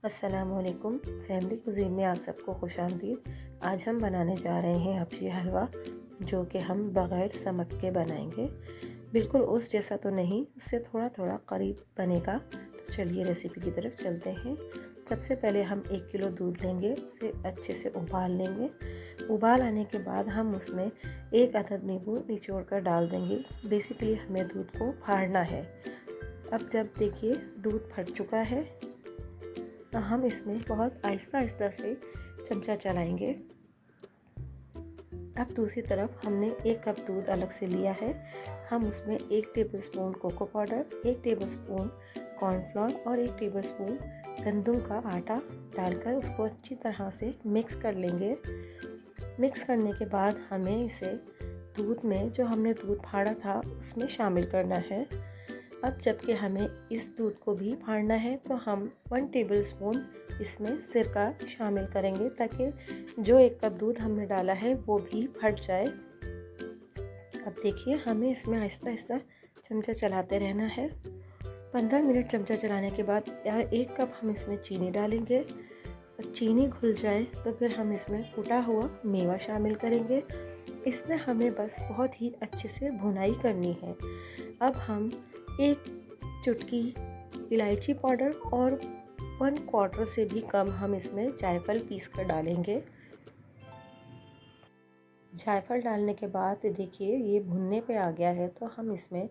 अस्सलामुअलैकुम। Family cuisine में आप सबको खुशामदीद। आज हम बनाने जा रहे हैं हबशी हलवा, जो कि हम बग़ैर समक के बनाएंगे। बिल्कुल उस जैसा तो नहीं, उससे थोड़ा थोड़ा करीब बनेगा। तो चलिए रेसिपी की तरफ चलते हैं। सबसे पहले हम 1 किलो दूध लेंगे, उसे अच्छे से उबाल लेंगे। उबाल आने के बाद हम उसमें 1 अदद नींबू निचोड़ कर डाल देंगे। बेसिकली हमें दूध को फाड़ना है। अब जब देखिए दूध फट चुका है, तो हम इसमें बहुत आहिस्ता आहिस्ता से चमचा चलाएंगे। अब दूसरी तरफ हमने 1 कप दूध अलग से लिया है। हम उसमें 1 tablespoon cocoa powder, 1 tablespoon cornflour और 1 टेबलस्पून गंदम का आटा डालकर उसको अच्छी तरह से मिक्स कर लेंगे। मिक्स करने के बाद हमें इसे दूध में, जो हमने दूध फाड़ा था, उसमें शामिल करना है। अब जबकि हमें इस दूध को भी फाड़ना है, तो हम 1 टेबलस्पून इसमें सिरका शामिल करेंगे, ताकि जो 1 कप दूध हमने डाला है वो भी फट जाए। अब देखिए हमें इसमें आहिस्ता आहिस्ता चमचा चलाते रहना है। 15 मिनट चमचा चलाने के बाद 1 कप हम इसमें चीनी डालेंगे। चीनी घुल जाए तो फिर हम इसमें कुटा हुआ मेवा शामिल करेंगे। इसमें हमें बस बहुत ही अच्छे से भुनाई करनी है। अब हम 1 चुटकी इलायची पाउडर और 1/4 से भी कम हम इसमें जायफल पीस कर डालेंगे। जायफल डालने के बाद देखिए ये भुनने पे आ गया है, तो हम इसमें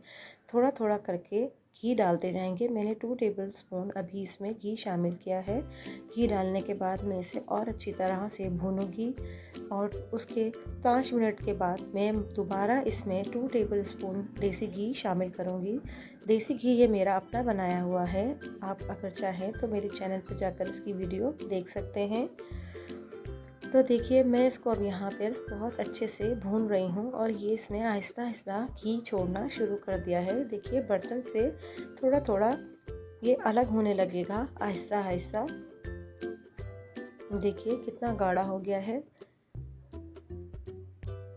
थोड़ा थोड़ा करके घी डालते जाएंगे। मैंने 2 टेबलस्पून अभी इसमें घी शामिल किया है। घी डालने के बाद मैं इसे और अच्छी तरह से भूनूंगी और उसके 5 मिनट के बाद मैं दोबारा इसमें 2 टेबलस्पून देसी घी शामिल करूंगी। देसी घी ये मेरा अपना बनाया हुआ है। आप अगर चाहें तो मेरे चैनल पर जाकर इसकी वीडियो देख सकते हैं। तो देखिए मैं इसको अब यहाँ पर बहुत अच्छे से भून रही हूँ और ये इसने आहिस्ता आहिस्ता घी छोड़ना शुरू कर दिया है। देखिए बर्तन से थोड़ा थोड़ा ये अलग होने लगेगा आहिस्ता आहिस्ता। देखिए कितना गाढ़ा हो गया है।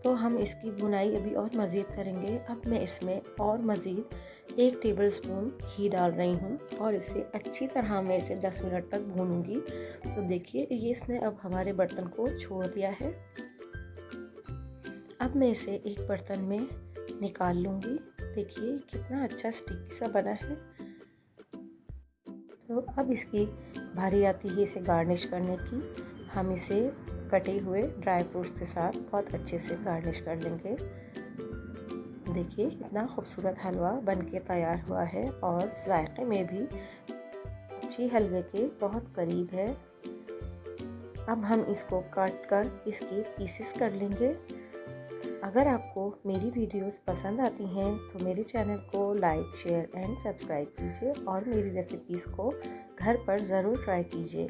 तो हम इसकी भुनाई अभी और मज़ीद करेंगे। अब मैं इसमें और मज़ीद 1 टेबलस्पून घी डाल रही हूँ और इसे अच्छी तरह मैं इसे 10 मिनट तक भूनूंगी। तो देखिए ये इसने अब हमारे बर्तन को छोड़ दिया है। अब मैं इसे एक बर्तन में निकाल लूँगी। देखिए कितना अच्छा स्टिकी सा बना है। तो अब इसकी बारी आती है इसे गार्निश करने की। हम इसे कटे हुए ड्राई फ्रूट्स के साथ बहुत अच्छे से गार्निश कर लेंगे। देखिए इतना खूबसूरत हलवा बनके तैयार हुआ है और जायके में भी हबशी हलवे के बहुत करीब है। अब हम इसको काट कर इसके पीसेस कर लेंगे। अगर आपको मेरी वीडियोस पसंद आती हैं तो मेरे चैनल को लाइक, शेयर एंड सब्सक्राइब कीजिए और मेरी रेसिपीज़ को घर पर ज़रूर ट्राई कीजिए।